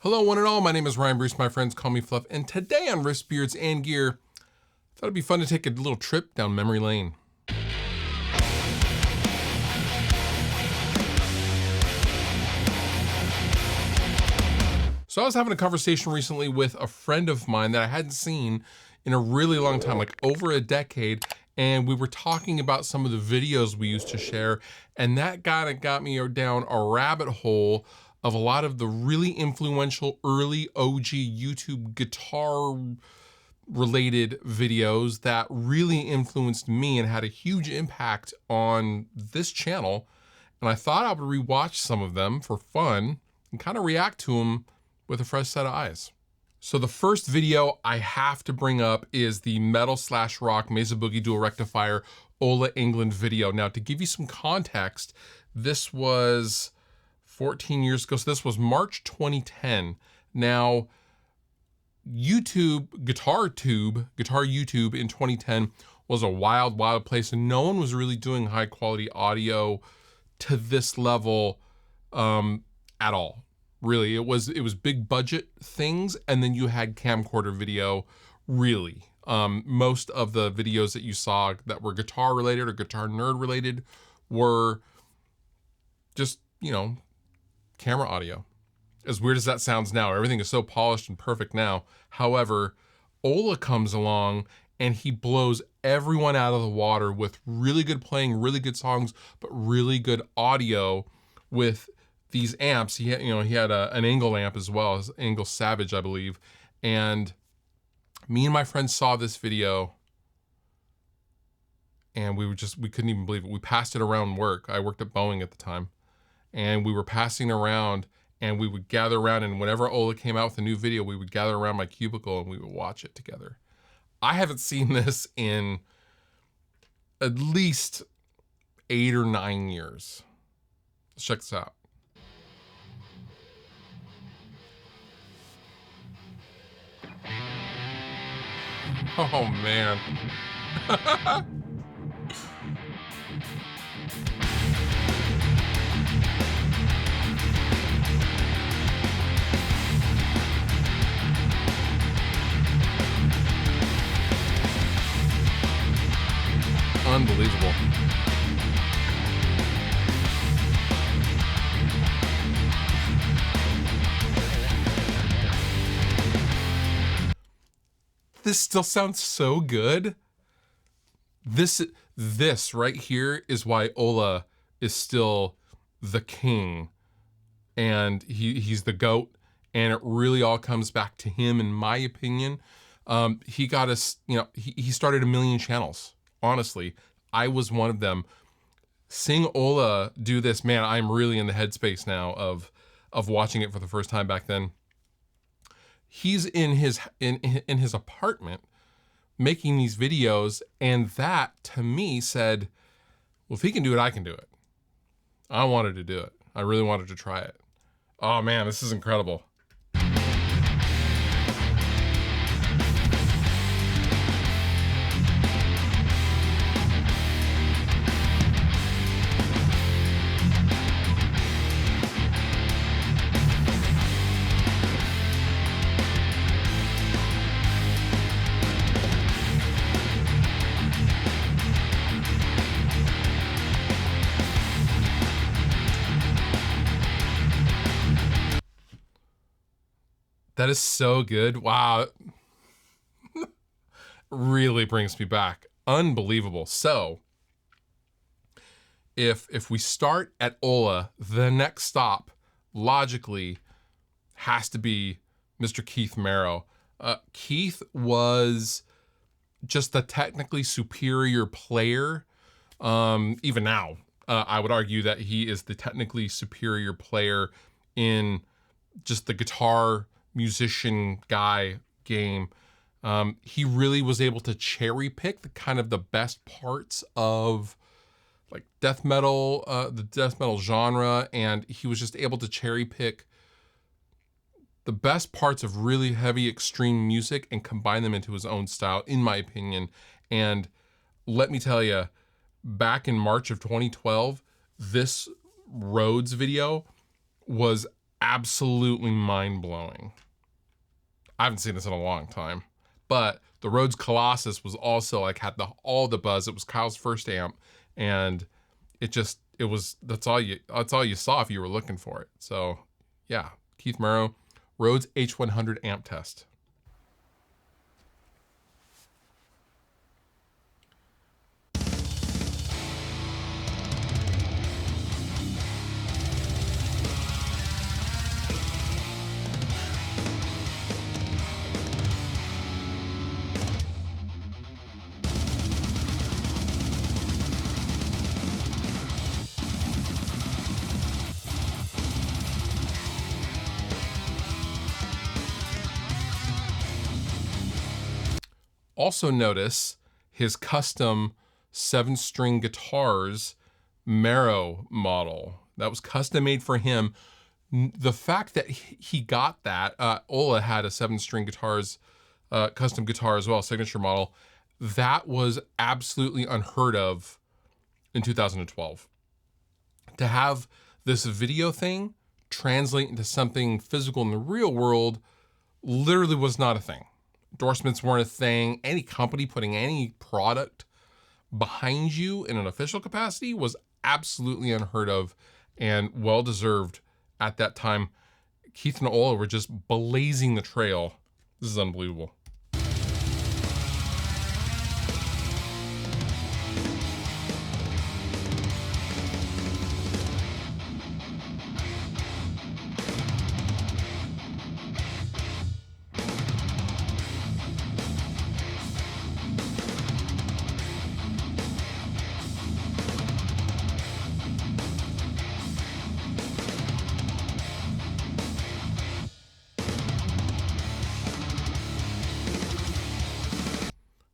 Hello one and all, my name is Ryan Bruce, my friends call me Fluff, and today on Riffs, Beards, and Gear, I thought it'd be fun to take a little trip down memory lane. So I was having a conversation recently with a friend of mine that I hadn't seen in a really long time, like over a decade, and we were talking about some of the videos we used to share, and that got me down a rabbit hole of a lot of the really influential early OG YouTube guitar related videos that really influenced me and had a huge impact on this channel. And I thought I would rewatch some of them for fun and kind of react to them with a fresh set of eyes. So the first video I have to bring up is the metal/rock Mesa Boogie Dual Rectifier Ola Englund video. Now, to give you some context, this was 14 years ago. So this was March 2010. Now, Guitar YouTube in 2010 was a wild, wild place, and no one was really doing high quality audio to this level at all. Really, it was big budget things, and then you had camcorder video, really. Most of the videos that you saw that were guitar related or guitar nerd related were just, camera audio. As weird as that sounds now, everything is so polished and perfect now. However, Ola comes along and he blows everyone out of the water with really good playing, really good songs, but really good audio with these amps. He had, an Angle amp as well, as Angle Savage, I believe. And me and my friends saw this video and we couldn't even believe it. We passed it around work. I worked at Boeing at the time. And we were passing around and we would gather around, and whenever Ola came out with a new video, we would gather around my cubicle and we would watch it together. I haven't seen this in at least 8 or 9 years. Let's check this out. Oh man. Unbelievable. This still sounds so good. This right here is why Ola is still the king, and he's the GOAT, and it really all comes back to him, in my opinion. He got us, he started a million channels. Honestly, I was one of them. Seeing Ola do this, man, I'm really in the headspace now of watching it for the first time back then. He's in his apartment making these videos, and that to me said, well, if he can do it, I can do it. I wanted to do it. I really wanted to try it. Oh man, this is incredible. That is so good. Wow. Really brings me back. Unbelievable. So if we start at Ola, the next stop logically has to be Mr. Keith Merrow. Keith was just the technically superior player. Even now, I would argue that he is the technically superior player in just the guitar musician guy game. He really was able to cherry pick the best parts of like death metal, the death metal genre, and he was just able to cherry pick the best parts of really heavy extreme music and combine them into his own style, in my opinion. And let me tell you, back in March of 2012, this Rhodes video was absolutely mind-blowing. I haven't seen this in a long time, but the Rhodes Colossus was also like, had all the buzz. It was Kyle's first amp, and that's all you saw if you were looking for it. So yeah, Keith Merrow, Rhodes H100 amp test. Also notice his custom 7-string guitars Merrow model. That was custom made for him. The fact that he got that, Ola had a 7-string guitars, custom guitar as well, signature model. That was absolutely unheard of in 2012. To have this video thing translate into something physical in the real world literally was not a thing. Endorsements weren't a thing. Any company putting any product behind you in an official capacity was absolutely unheard of and well-deserved at that time. Keith and Ola were just blazing the trail. This is unbelievable.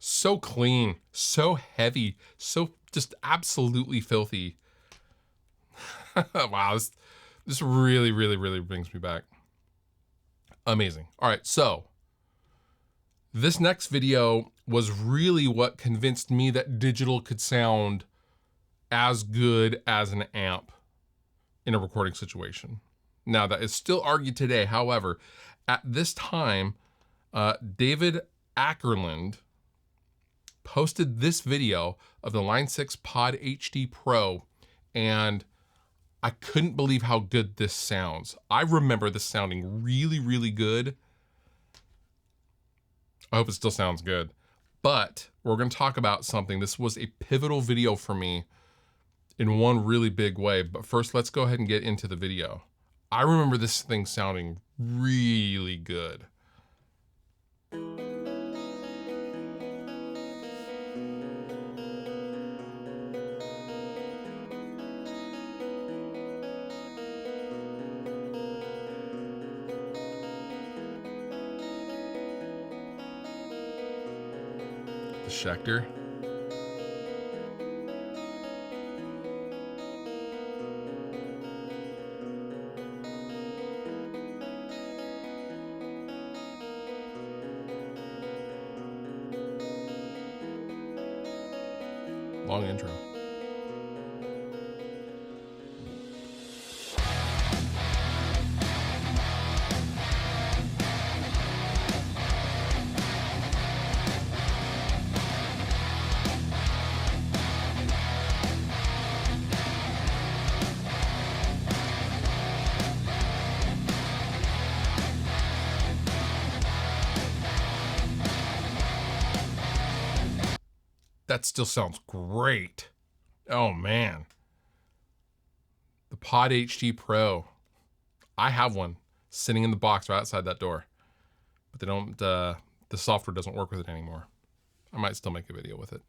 So clean, so heavy, so just absolutely filthy. Wow, this really, really, really brings me back. Amazing. All right, so this next video was really what convinced me that digital could sound as good as an amp in a recording situation. Now, that is still argued today. However, at this time, David Ackerland posted this video of the Line 6 Pod HD Pro, and I couldn't believe how good this sounds. I remember this sounding really, really good. I hope it still sounds good. But we're going to talk about something. This was a pivotal video for me in one really big way. But first, let's go ahead and get into the video. I remember this thing sounding really good. The Schecter. Long intro. That still sounds great. Oh man. The Pod HD Pro. I have one sitting in the box right outside that door, but they don't, the software doesn't work with it anymore. I might still make a video with it.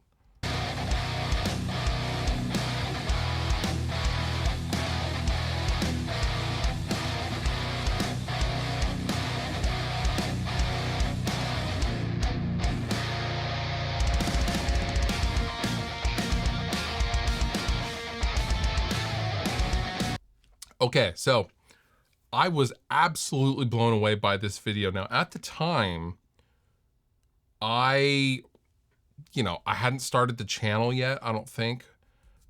Okay, so I was absolutely blown away by this video. Now, at the time, I hadn't started the channel yet, I don't think.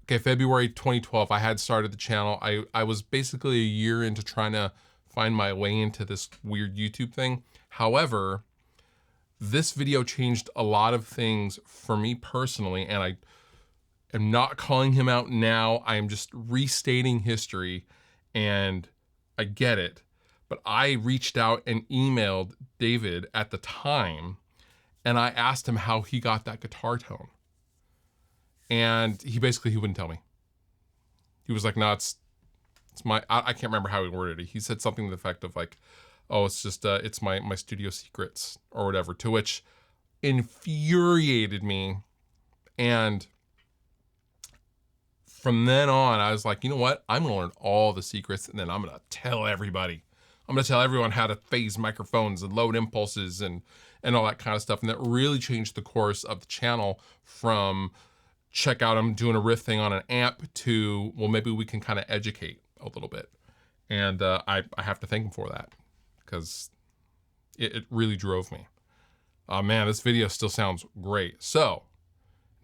Okay, February 2012, I had started the channel. I was basically a year into trying to find my way into this weird YouTube thing. However, this video changed a lot of things for me personally, and I am not calling him out now. I am just restating history, and I get it. But I reached out and emailed David at the time, and I asked him how he got that guitar tone. And he wouldn't tell me. He was like, no, it's my, I can't remember how he worded it. He said something to the effect of like, oh, it's just, it's my studio secrets or whatever, to which infuriated me. And from then on, I was like, you know what? I'm gonna learn all the secrets, and then I'm gonna tell everybody. I'm gonna tell everyone how to phase microphones and load impulses and all that kind of stuff. And that really changed the course of the channel from check out I'm doing a riff thing on an amp to, well, maybe we can kind of educate a little bit. And I have to thank him for that, because it really drove me. Oh man, this video still sounds great. So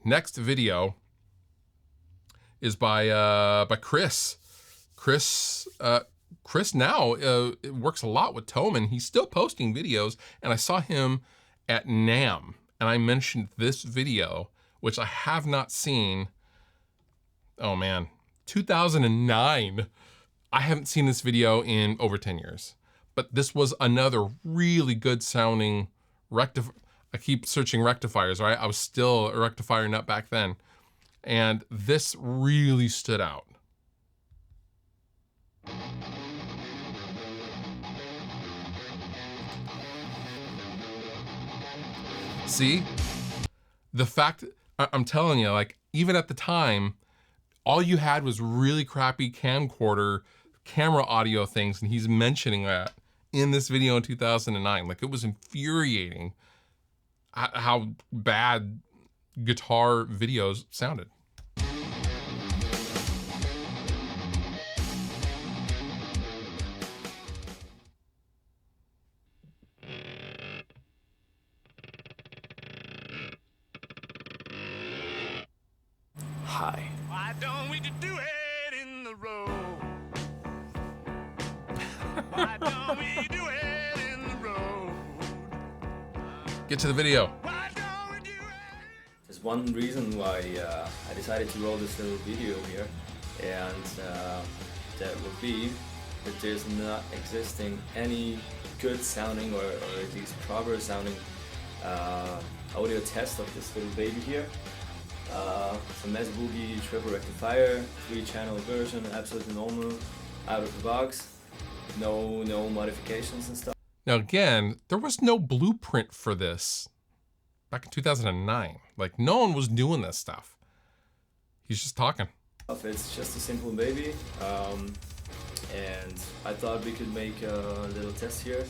next video is by Chris. Chris now it works a lot with Toman. He's still posting videos, and I saw him at NAMM, and I mentioned this video, which I have not seen. Oh man, 2009. I haven't seen this video in over 10 years, but this was another really good sounding rectifier. I keep searching rectifiers, right? I was still a rectifier nut back then. And this really stood out. See, the fact, I'm telling you, like, even at the time, all you had was really crappy camcorder, camera audio things, and he's mentioning that in this video in 2009. Like, it was infuriating how bad guitar videos sounded. Hi. Why don't we do it in the road? Why don't we do it in the road? Get to the video. Why don't we do it? There's one reason why I decided to roll this little video here, and that would be that there's not existing any good sounding or at least proper sounding audio test of this little baby here. Some Mess Boogie triple rectifier, 3-channel version, absolutely normal, out of the box, no modifications and stuff. Now again, there was no blueprint for this back in 2009. Like, no one was doing this stuff. He's just talking. It's just a simple baby, and I thought we could make a little test here.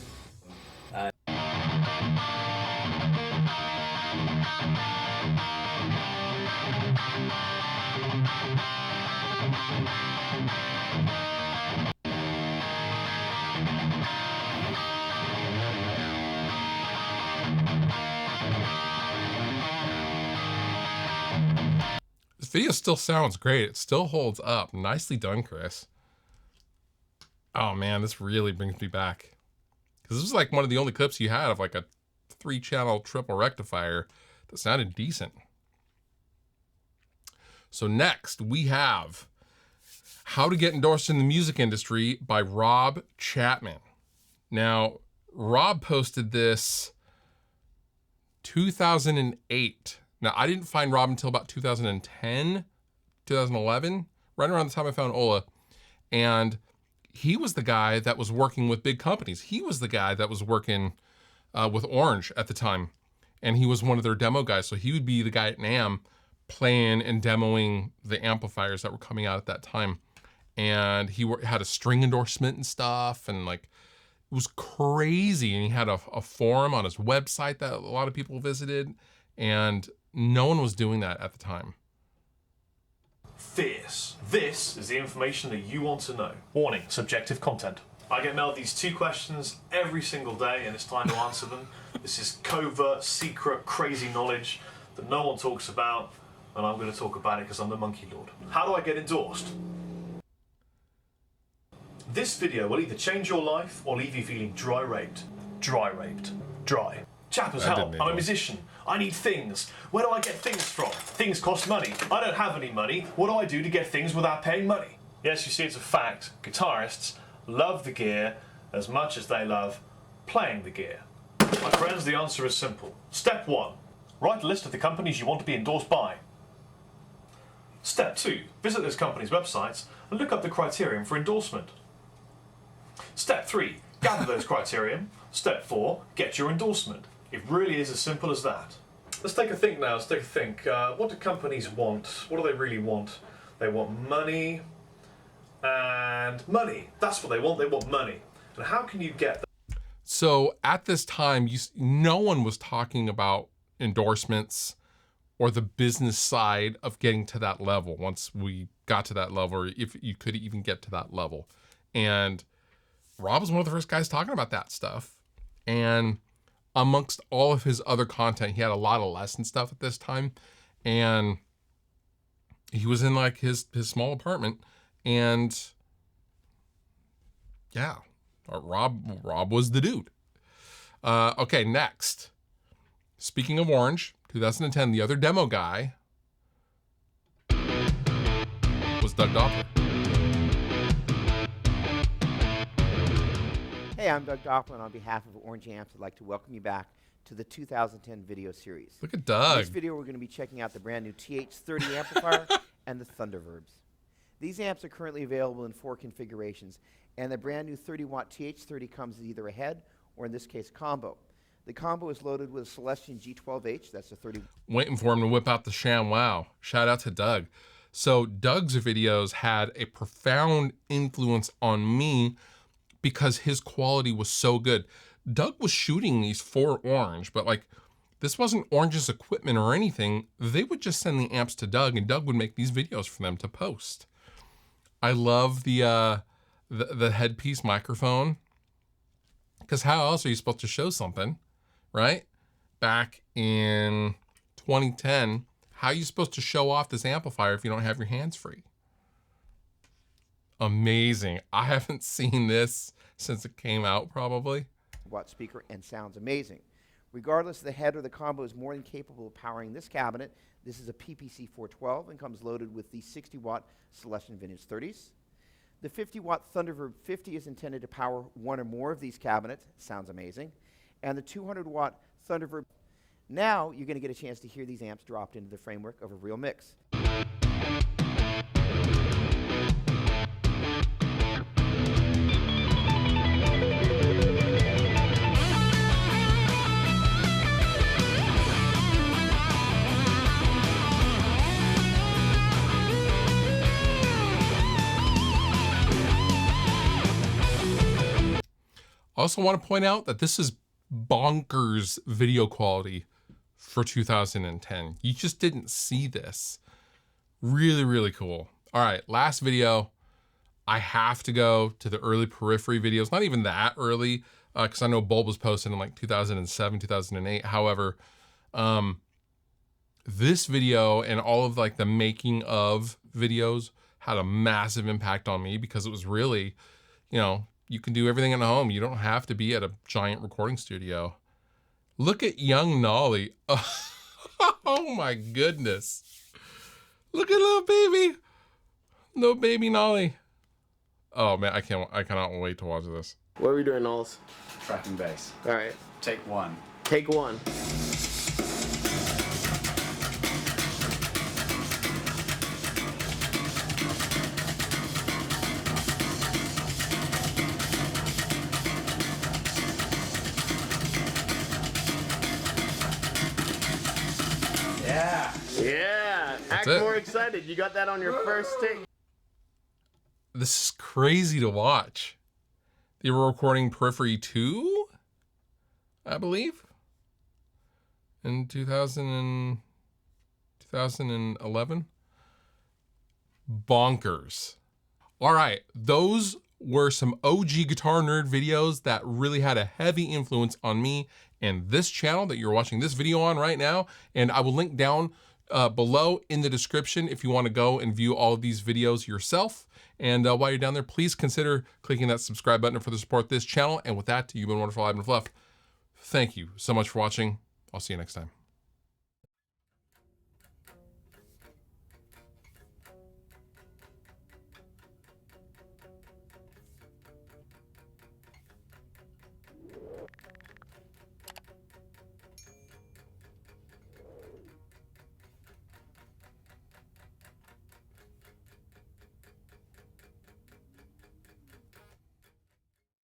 This video still sounds great. It still holds up. Nicely done, Chris. Oh man, this really brings me back. Because this was like one of the only clips you had of like a 3-channel triple rectifier that sounded decent. So next we have How to Get Endorsed in the Music Industry by Rob Chapman. Now, Rob posted this 2008. Now, I didn't find Rob until about 2010, 2011, right around the time I found Ola. And he was the guy that was working with big companies. He was the guy that was working with Orange at the time. And he was one of their demo guys. So he would be the guy at NAMM playing and demoing the amplifiers that were coming out at that time. And he had a string endorsement and stuff. And like, it was crazy. And he had a forum on his website that a lot of people visited. And no one was doing that at the time. Fierce. This is the information that you want to know. Warning, subjective content. I get mailed these 2 questions every single day, and it's time to answer them. This is covert, secret, crazy knowledge that no one talks about, and I'm going to talk about it because I'm the Monkey Lord. How do I get endorsed? This video will either change your life or leave you feeling dry raped. Dry raped. Dry. Chappers, help. I'm a musician. I need things. Where do I get things from? Things cost money. I don't have any money. What do I do to get things without paying money? Yes, you see, it's a fact. Guitarists love the gear as much as they love playing the gear. My friends, the answer is simple. Step 1. Write a list of the companies you want to be endorsed by. Step 2. Visit those companies' websites and look up the criterion for endorsement. Step 3. Gather those criterion. Step 4. Get your endorsement. It really is as simple as that. Let's take a think now. Let's take a think. What do companies want? What do they really want? They want money and money. That's what they want. They want money. And how can you get that? So at this time, no one was talking about endorsements or the business side of getting to that level once we got to that level, or if you could even get to that level. And Rob was one of the first guys talking about that stuff. And amongst all of his other content, he had a lot of lesson stuff at this time. And he was in like his small apartment. And yeah, Rob was the dude. Okay, next. Speaking of Orange, 2010, the other demo guy was Doug Doppler. Hey, I'm Doug Doppler, and on behalf of Orange Amps, I'd like to welcome you back to the 2010 video series. Look at In Doug. this video, we're going to be checking out the brand new TH30 amplifier and the Thunderverbs. These amps are currently available in 4 configurations, and the brand new 30-watt TH30 comes as either a head or, in this case, combo. The combo is loaded with a Celestion G12H, that's a 30. Waiting for him to whip out the ShamWow. Shout out to Doug. So Doug's videos had a profound influence on me because his quality was so good. Doug was shooting these for Orange, but like this wasn't Orange's equipment or anything. They would just send the amps to Doug, and Doug would make these videos for them to post. I love the headpiece microphone, because how else are you supposed to show something, right? Back in 2010, how are you supposed to show off this amplifier if you don't have your hands free? Amazing. I haven't seen this since it came out, probably. Watt speaker and sounds amazing. Regardless, the head or the combo is more than capable of powering this cabinet. This is a PPC 412 and comes loaded with the 60-watt Celestion Vintage 30s. The 50-watt Thunderverb 50 is intended to power one or more of these cabinets. Sounds amazing. And the 200-watt Thunderverb. Now you're going to get a chance to hear these amps dropped into the framework of a real mix. I also want to point out that this is bonkers video quality for 2010. You just didn't see this. Really, really cool. All right, last video. I have to go to the early Periphery videos. Not even that early, because I know Bulb was posted in like 2007, 2008. However, this video and all of like the making of videos had a massive impact on me, because it was really, you know, you can do everything at home. You don't have to be at a giant recording studio. Look at young Nolly. Oh my goodness. Look at little baby Nolly. Oh man, I cannot wait to watch this. What are we doing, Knowles? Tracking bass. All right, Take 1. take 1. Yeah. Yeah, act it. more excited. You got that on your first take. This is crazy to watch. They were recording Periphery 2, I believe, in 2011. Bonkers. All right, those were some OG Guitar Nerd videos that really had a heavy influence on me and this channel that you're watching this video on right now. And I will link down below in the description if you want to go and view all of these videos yourself. And while you're down there, please consider clicking that subscribe button for the support this channel. And with that, you've been wonderful. I've been Fluff. Thank you so much for watching. I'll see you next time.